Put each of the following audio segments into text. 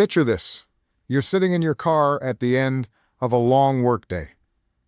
Picture this. You're sitting in your car at the end of a long workday.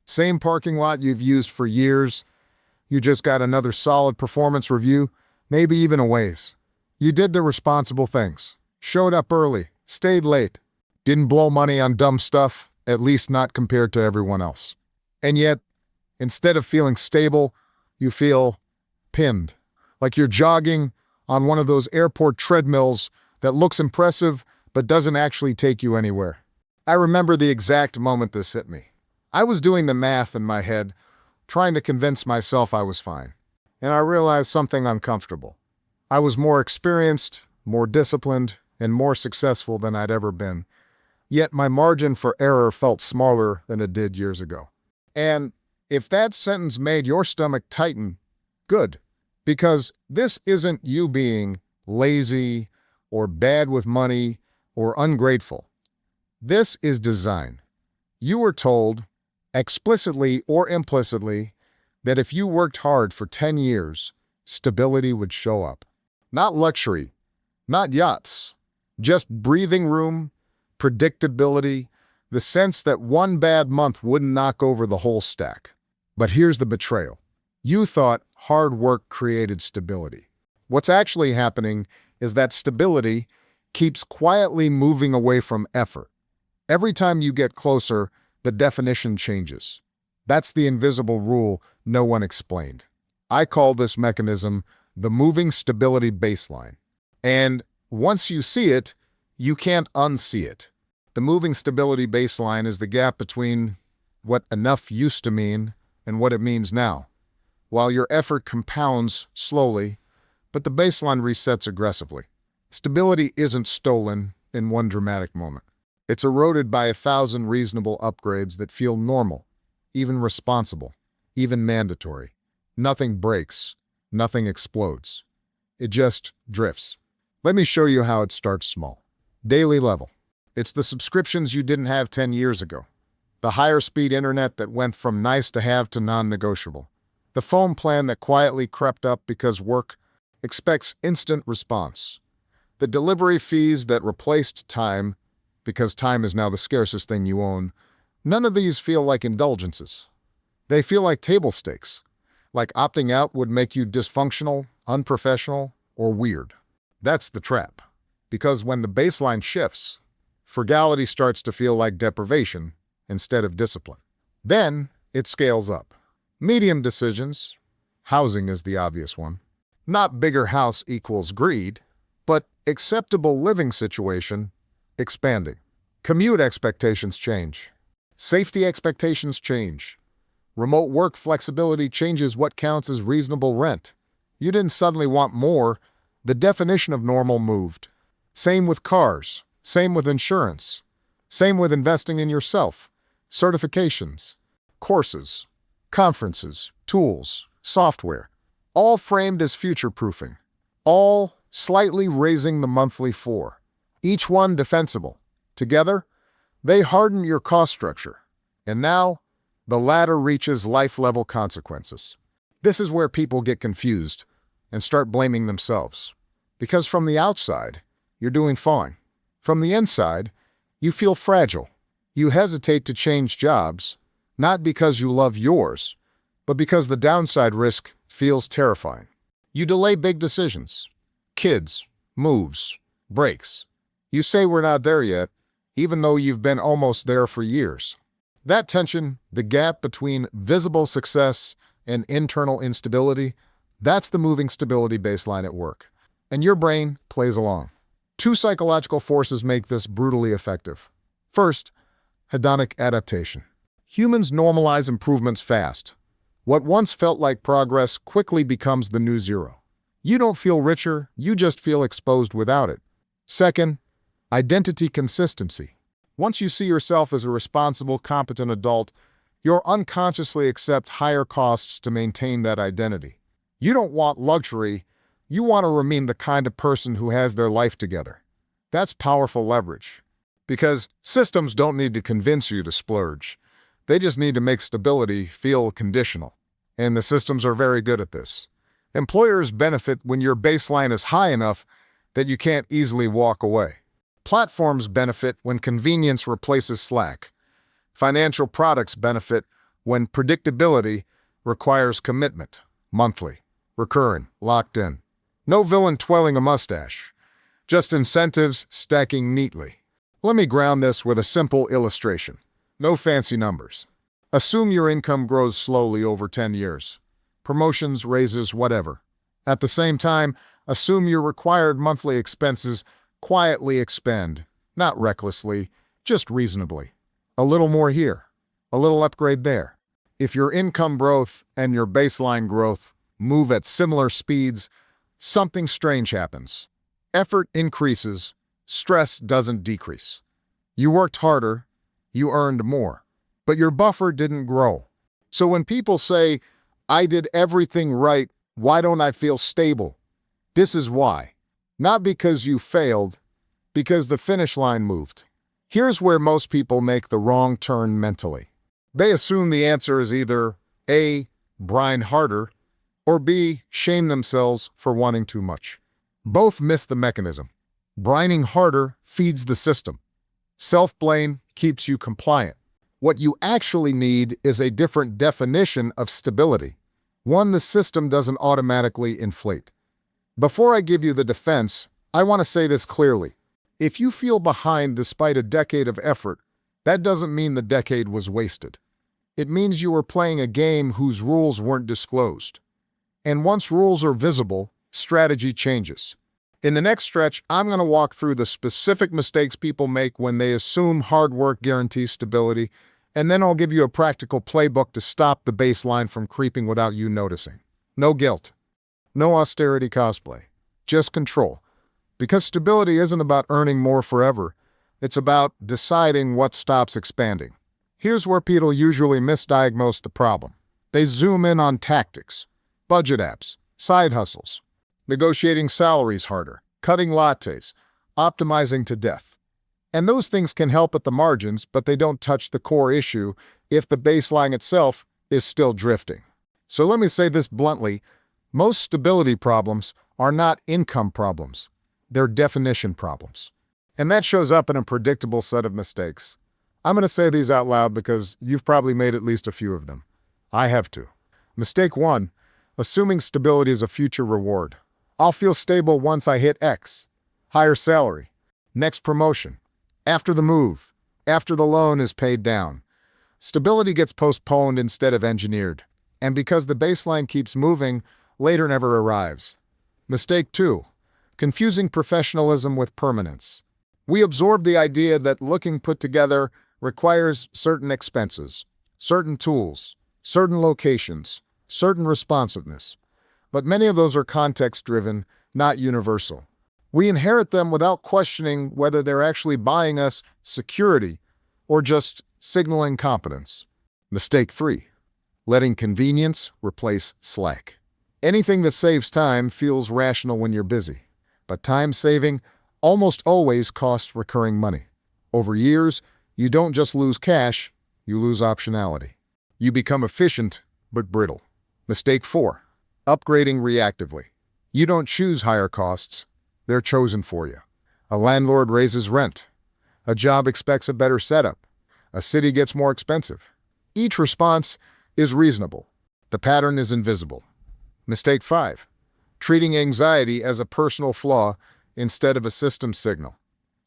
Same parking lot you've used for years. You just got another solid performance review, maybe even a Waze. You did the responsible things. Showed up early, stayed late, didn't blow money on dumb stuff, at least not compared to everyone else. And yet, instead of feeling stable, you feel pinned, like you're jogging on one of those airport treadmills that looks impressive but doesn't actually take you anywhere. I remember the exact moment this hit me. I was doing the math in my head, trying to convince myself I was fine. And I realized something uncomfortable. I was more experienced, more disciplined, and more successful than I'd ever been. Yet my margin for error felt smaller than it did years ago. And if that sentence made your stomach tighten, good. Because this isn't you being lazy or bad with money or ungrateful. This is design. You were told, explicitly or implicitly, that if you worked hard for 10 years, stability would show up. Not luxury, not yachts, just breathing room, predictability, the sense that one bad month wouldn't knock over the whole stack. But here's the betrayal. You thought hard work created stability. What's actually happening is that stability keeps quietly moving away from effort. Every time you get closer, the definition changes. That's the invisible rule no one explained. I call this mechanism the moving stability baseline. And once you see it, you can't unsee it. The moving stability baseline is the gap between what enough used to mean and what it means now. While your effort compounds slowly, but the baseline resets aggressively. Stability isn't stolen in one dramatic moment. It's eroded by 1,000 reasonable upgrades that feel normal, even responsible, even mandatory. Nothing breaks, nothing explodes. It just drifts. Let me show you how it starts small. Daily level. It's the subscriptions you didn't have 10 years ago. The higher speed internet that went from nice to have to non-negotiable. The phone plan that quietly crept up because work expects instant response. The delivery fees that replaced time because time is now the scarcest thing you own. None of these feel like indulgences. They feel like table stakes. Like opting out would make you dysfunctional, unprofessional, or weird. That's the trap. Because when the baseline shifts, frugality starts to feel like deprivation instead of discipline. Then it scales up. Medium decisions. Housing is the obvious one. Not bigger house equals greed, but acceptable living situation expanding. Commute expectations change. Safety expectations change. Remote work flexibility changes what counts as reasonable rent. You didn't suddenly want more. The definition of normal moved. Same with cars. Same with insurance. Same with investing in yourself. Certifications, courses, conferences, tools, software. All framed as future-proofing. All slightly raising the monthly floor. Each one defensible. Together, they harden your cost structure. And now, the latter reaches life-level consequences. This is where people get confused and start blaming themselves. Because from the outside, you're doing fine. From the inside, you feel fragile. You hesitate to change jobs, not because you love yours, but because the downside risk feels terrifying. You delay big decisions. Kids, moves, breaks. You say we're not there yet, even though you've been almost there for years. That tension, the gap between visible success and internal instability, that's the moving stability baseline at work. And your brain plays along. Two psychological forces make this brutally effective. First, hedonic adaptation. Humans normalize improvements fast. What once felt like progress quickly becomes the new zero. You don't feel richer, you just feel exposed without it. Second, identity consistency. Once you see yourself as a responsible, competent adult, you'll unconsciously accept higher costs to maintain that identity. You don't want luxury, you want to remain the kind of person who has their life together. That's powerful leverage. Because systems don't need to convince you to splurge. They just need to make stability feel conditional. And the systems are very good at this. Employers benefit when your baseline is high enough that you can't easily walk away. Platforms benefit when convenience replaces slack. Financial products benefit when predictability requires commitment, monthly, recurring, locked in. No villain twirling a mustache, just incentives stacking neatly. Let me ground this with a simple illustration. No fancy numbers. Assume your income grows slowly over 10 years. Promotions, raises, whatever. At the same time, assume your required monthly expenses quietly expand, not recklessly, just reasonably. A little more here, a little upgrade there. If your income growth and your baseline growth move at similar speeds, something strange happens. Effort increases, stress doesn't decrease. You worked harder, you earned more, but your buffer didn't grow. So when people say, "I did everything right, why don't I feel stable?" This is why. Not because you failed, because the finish line moved. Here's where most people make the wrong turn mentally. They assume the answer is either A, grind harder, or B, shame themselves for wanting too much. Both miss the mechanism. Grinding harder feeds the system. Self-blame keeps you compliant. What you actually need is a different definition of stability, one the system doesn't automatically inflate. Before I give you the defense, I want to say this clearly. If you feel behind despite a decade of effort, that doesn't mean the decade was wasted. It means you were playing a game whose rules weren't disclosed. And once rules are visible, strategy changes. In the next stretch, I'm going to walk through the specific mistakes people make when they assume hard work guarantees stability, and then I'll give you a practical playbook to stop the baseline from creeping without you noticing. No guilt. No austerity cosplay. Just control. Because stability isn't about earning more forever. It's about deciding what stops expanding. Here's where people usually misdiagnose the problem. They zoom in on tactics, budget apps, side hustles, negotiating salaries harder, cutting lattes, optimizing to death. And those things can help at the margins, but they don't touch the core issue if the baseline itself is still drifting. So let me say this bluntly. Most stability problems are not income problems. They're definition problems. And that shows up in a predictable set of mistakes. I'm going to say these out loud because you've probably made at least a few of them. I have too. Mistake 1, assuming stability is a future reward. I'll feel stable once I hit X. Higher salary. Next promotion. After the move. After the loan is paid down. Stability gets postponed instead of engineered. And because the baseline keeps moving, later never arrives. Mistake 2, confusing professionalism with permanence. We absorb the idea that looking put together requires certain expenses, certain tools, certain locations, certain responsiveness. But many of those are context-driven, not universal. We inherit them without questioning whether they're actually buying us security or just signaling competence. Mistake 3, letting convenience replace slack. Anything that saves time feels rational when you're busy, but time saving almost always costs recurring money. Over years, you don't just lose cash, you lose optionality. You become efficient, but brittle. Mistake 4, upgrading reactively. You don't choose higher costs, they're chosen for you. A landlord raises rent. A job expects a better setup. A city gets more expensive. Each response is reasonable. The pattern is invisible. Mistake 5, treating anxiety as a personal flaw instead of a system signal.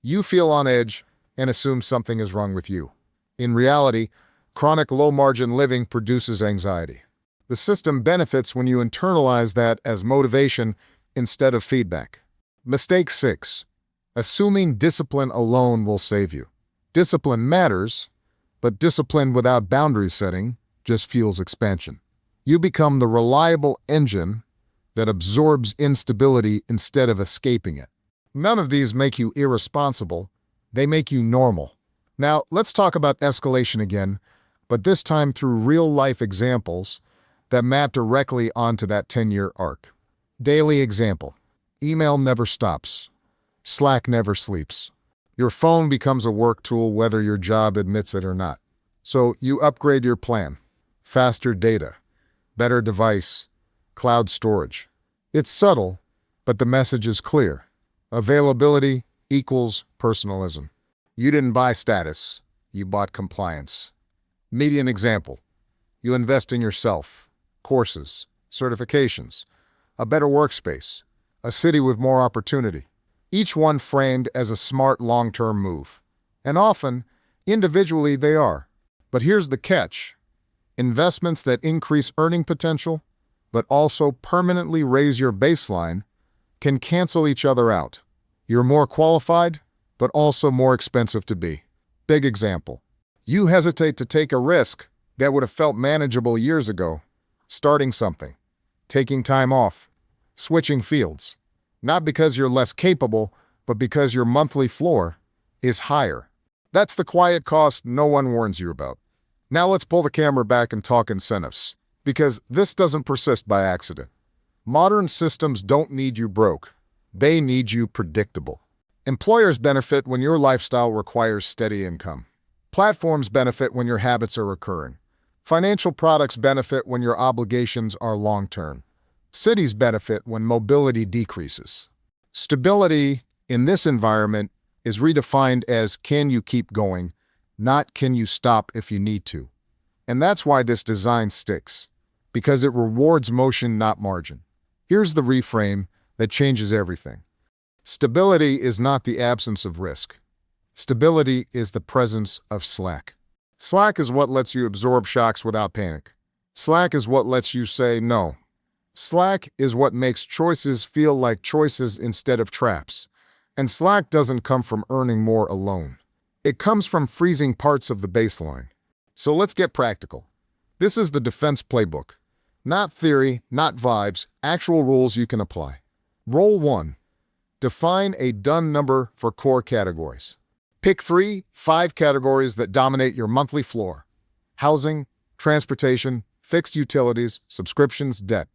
You feel on edge and assume something is wrong with you. In reality, chronic low-margin living produces anxiety. The system benefits when you internalize that as motivation instead of feedback. Mistake 6, assuming discipline alone will save you. Discipline matters, but discipline without boundary setting just fuels expansion. You become the reliable engine that absorbs instability instead of escaping it. None of these make you irresponsible. They make you normal. Now, let's talk about escalation again, but this time through real-life examples that map directly onto that 10-year arc. Daily example. Email never stops. Slack never sleeps. Your phone becomes a work tool whether your job admits it or not. So you upgrade your plan. Faster data. Better device, cloud storage. It's subtle, but the message is clear. Availability equals personalism. You didn't buy status, you bought compliance. Median example. You invest in yourself, courses, certifications, a better workspace, a city with more opportunity. Each one framed as a smart long-term move. And often, individually they are. But here's the catch. Investments that increase earning potential, but also permanently raise your baseline, can cancel each other out. You're more qualified, but also more expensive to be. Big example. You hesitate to take a risk that would have felt manageable years ago. Starting something, taking time off, switching fields. Not because you're less capable, but because your monthly floor is higher. That's the quiet cost no one warns you about. Now let's pull the camera back and talk incentives, because this doesn't persist by accident. Modern systems don't need you broke. They need you predictable. Employers benefit when your lifestyle requires steady income. Platforms benefit when your habits are recurring. Financial products benefit when your obligations are long-term. Cities benefit when mobility decreases. Stability in this environment is redefined as can you keep going, not can you stop if you need to. And that's why this design sticks, because it rewards motion, not margin. Here's the reframe that changes everything. Stability is not the absence of risk. Stability is the presence of slack. Slack is what lets you absorb shocks without panic. Slack is what lets you say no. Slack is what makes choices feel like choices instead of traps. And slack doesn't come from earning more alone. It comes from freezing parts of the baseline. So let's get practical. This is the defense playbook. Not theory, not vibes, actual rules you can apply. Rule 1. Define a done number for core categories. Pick 3-5 categories that dominate your monthly floor. Housing, transportation, fixed utilities, subscriptions, debt.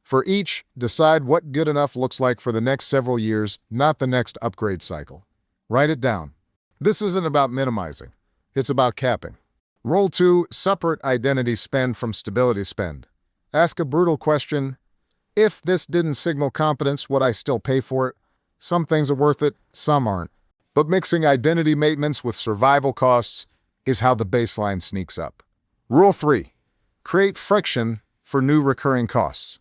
For each, decide what good enough looks like for the next several years, not the next upgrade cycle. Write it down. This isn't about minimizing. It's about capping. Rule 2, separate identity spend from stability spend. Ask a brutal question. If this didn't signal competence, would I still pay for it? Some things are worth it, some aren't. But mixing identity maintenance with survival costs is how the baseline sneaks up. Rule 3, create friction for new recurring costs.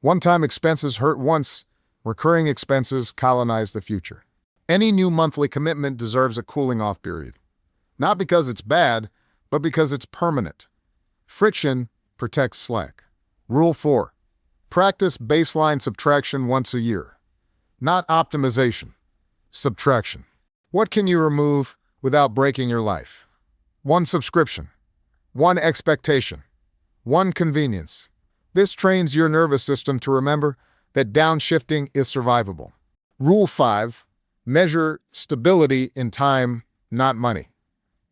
One-time expenses hurt once, recurring expenses colonize the future. Any new monthly commitment deserves a cooling-off period. Not because it's bad, but because it's permanent. Friction protects slack. Rule 4, practice baseline subtraction once a year. Not optimization, subtraction. What can you remove without breaking your life? One subscription, one expectation, one convenience. This trains your nervous system to remember that downshifting is survivable. Rule 5, measure stability in time, not money.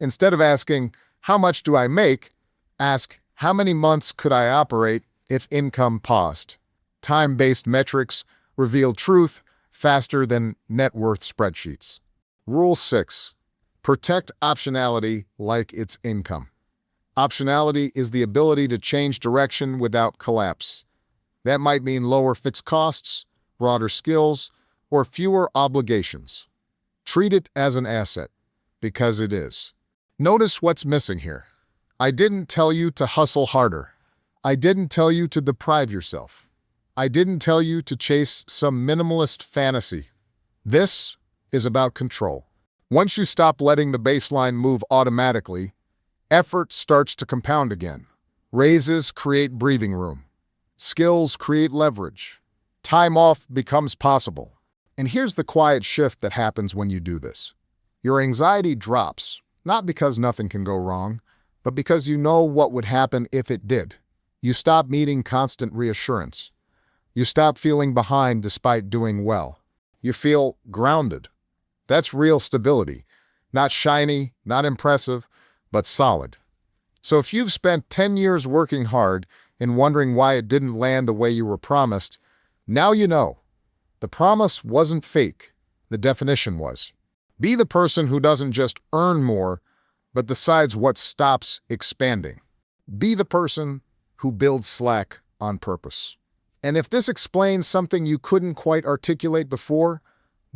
Instead of asking, how much do I make? Ask, how many months could I operate if income paused? Time-based metrics reveal truth faster than net worth spreadsheets. Rule 6, protect optionality like it's income. Optionality is the ability to change direction without collapse. That might mean lower fixed costs, broader skills, or fewer obligations. Treat it as an asset, because it is. Notice what's missing here. I didn't tell you to hustle harder. I didn't tell you to deprive yourself. I didn't tell you to chase some minimalist fantasy. This is about control. Once you stop letting the baseline move automatically, effort starts to compound again. Raises create breathing room. Skills create leverage. Time off becomes possible. And here's the quiet shift that happens when you do this. Your anxiety drops, not because nothing can go wrong, but because you know what would happen if it did. You stop needing constant reassurance. You stop feeling behind despite doing well. You feel grounded. That's real stability. Not shiny, not impressive, but solid. So if you've spent 10 years working hard and wondering why it didn't land the way you were promised, now you know. The promise wasn't fake. The definition was. Be the person who doesn't just earn more, but decides what stops expanding. Be the person who builds slack on purpose. And if this explains something you couldn't quite articulate before,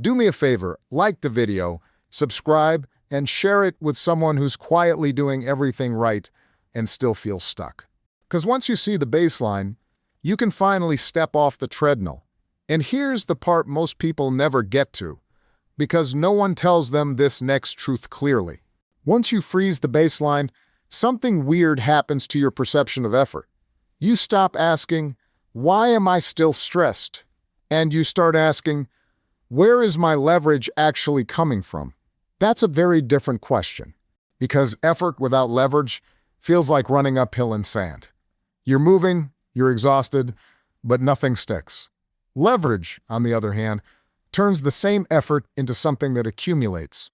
Do me a favor, like the video, subscribe, and share it with someone who's quietly doing everything right and still feels stuck. Because once you see the baseline, you can finally step off the treadmill. And here's the part most people never get to, because no one tells them this next truth clearly. Once you freeze the baseline, something weird happens to your perception of effort. You stop asking, "Why am I still stressed?" And you start asking, "Where is my leverage actually coming from?" That's a very different question, because effort without leverage feels like running uphill in sand. You're moving, you're exhausted, but nothing sticks. Leverage, on the other hand, turns the same effort into something that accumulates.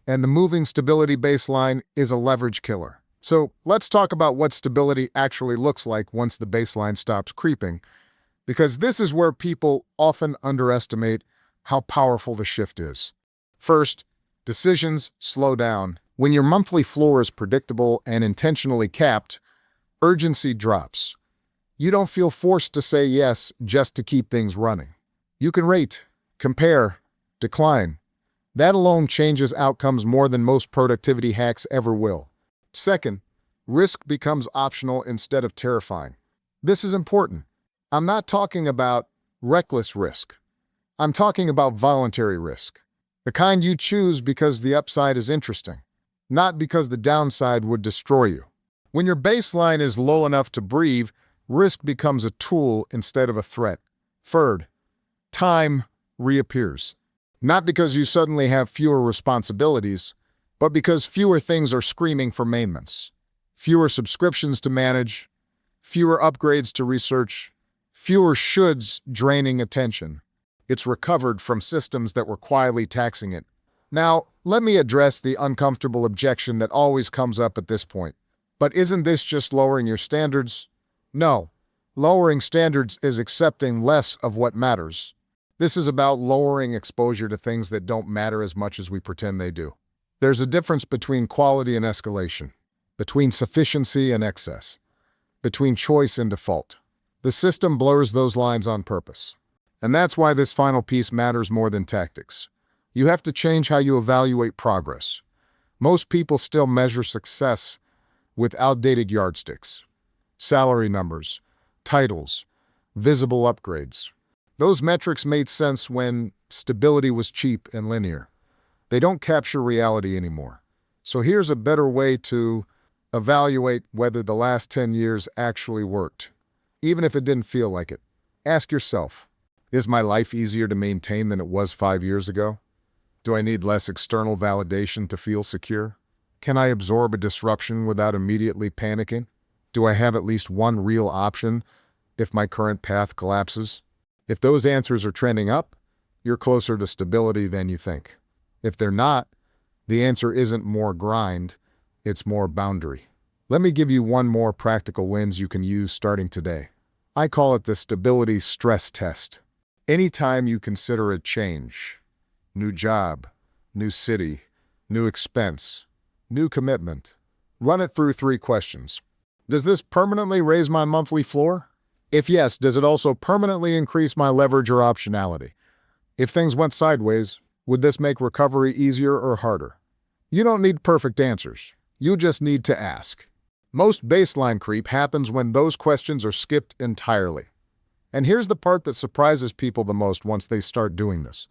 And the moving stability baseline is a leverage killer. So let's talk about what stability actually looks like once the baseline stops creeping, because this is where people often underestimate how powerful the shift is. First, decisions slow down. When your monthly floor is predictable and intentionally capped, urgency drops. You don't feel forced to say yes just to keep things running. You can rate, compare, decline. That alone changes outcomes more than most productivity hacks ever will. Second, risk becomes optional instead of terrifying. This is important. I'm not talking about reckless risk. I'm talking about voluntary risk. The kind you choose because the upside is interesting, not because the downside would destroy you. When your baseline is low enough to breathe, risk becomes a tool instead of a threat. Third, time reappears. Not because you suddenly have fewer responsibilities, but because fewer things are screaming for maintenance. Fewer subscriptions to manage, fewer upgrades to research, fewer shoulds draining attention. It's recovered from systems that were quietly taxing it. Now, let me address the uncomfortable objection that always comes up at this point. But isn't this just lowering your standards? No. Lowering standards is accepting less of what matters. This is about lowering exposure to things that don't matter as much as we pretend they do. There's a difference between quality and escalation, between sufficiency and excess, between choice and default. The system blurs those lines on purpose. And that's why this final piece matters more than tactics. You have to change how you evaluate progress. Most people still measure success with outdated yardsticks. Salary numbers, titles, visible upgrades. Those metrics made sense when stability was cheap and linear. They don't capture reality anymore. So here's a better way to evaluate whether the last 10 years actually worked, even if it didn't feel like it. Ask yourself, is my life easier to maintain than it was 5 years ago? Do I need less external validation to feel secure? Can I absorb a disruption without immediately panicking? Do I have at least one real option if my current path collapses? If those answers are trending up, you're closer to stability than you think. If they're not, the answer isn't more grind, it's more boundary. Let me give you one more practical lens you can use starting today. I call it the stability stress test. Anytime you consider a change, new job, new city, new expense, new commitment, run it through 3 questions. Does this permanently raise my monthly floor? If yes, does it also permanently increase my leverage or optionality? If things went sideways, would this make recovery easier or harder? You don't need perfect answers. You just need to ask. Most baseline creep happens when those questions are skipped entirely. And here's the part that surprises people the most once they start doing this.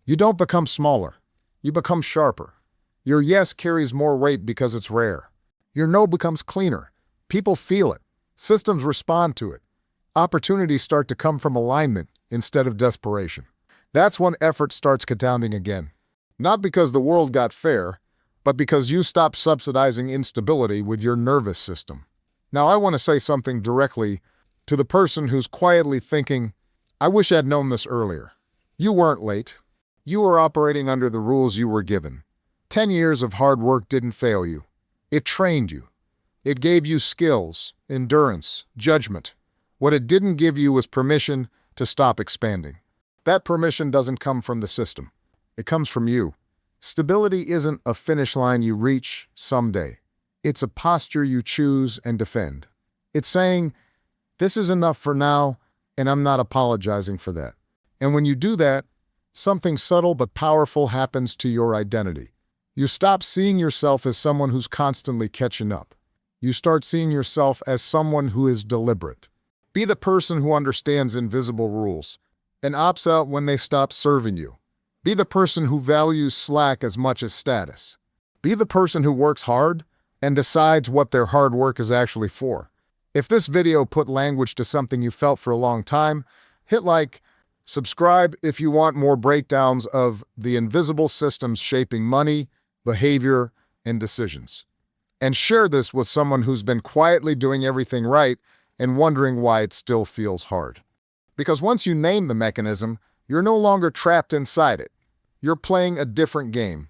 You don't become smaller. You become sharper. Your yes carries more weight because it's rare. Your no becomes cleaner. People feel it. Systems respond to it. Opportunities start to come from alignment instead of desperation. That's when effort starts compounding again. Not because the world got fair, but because you stopped subsidizing instability with your nervous system. Now I want to say something directly to the person who's quietly thinking, I wish I'd known this earlier. You weren't late. You were operating under the rules you were given. 10 years of hard work didn't fail you. It trained you. It gave you skills, endurance, judgment. What it didn't give you was permission to stop expanding. That permission doesn't come from the system. It comes from you. Stability isn't a finish line you reach someday. It's a posture you choose and defend. It's saying, this is enough for now, and I'm not apologizing for that. And when you do that, something subtle but powerful happens to your identity. You stop seeing yourself as someone who's constantly catching up. You start seeing yourself as someone who is deliberate. Be the person who understands invisible rules and opts out when they stop serving you. Be the person who values slack as much as status. Be the person who works hard and decides what their hard work is actually for. If this video put language to something you felt for a long time, hit like. Subscribe if you want more breakdowns of the invisible systems shaping money, behavior, and decisions. And share this with someone who's been quietly doing everything right and wondering why it still feels hard. Because once you name the mechanism, you're no longer trapped inside it. You're playing a different game.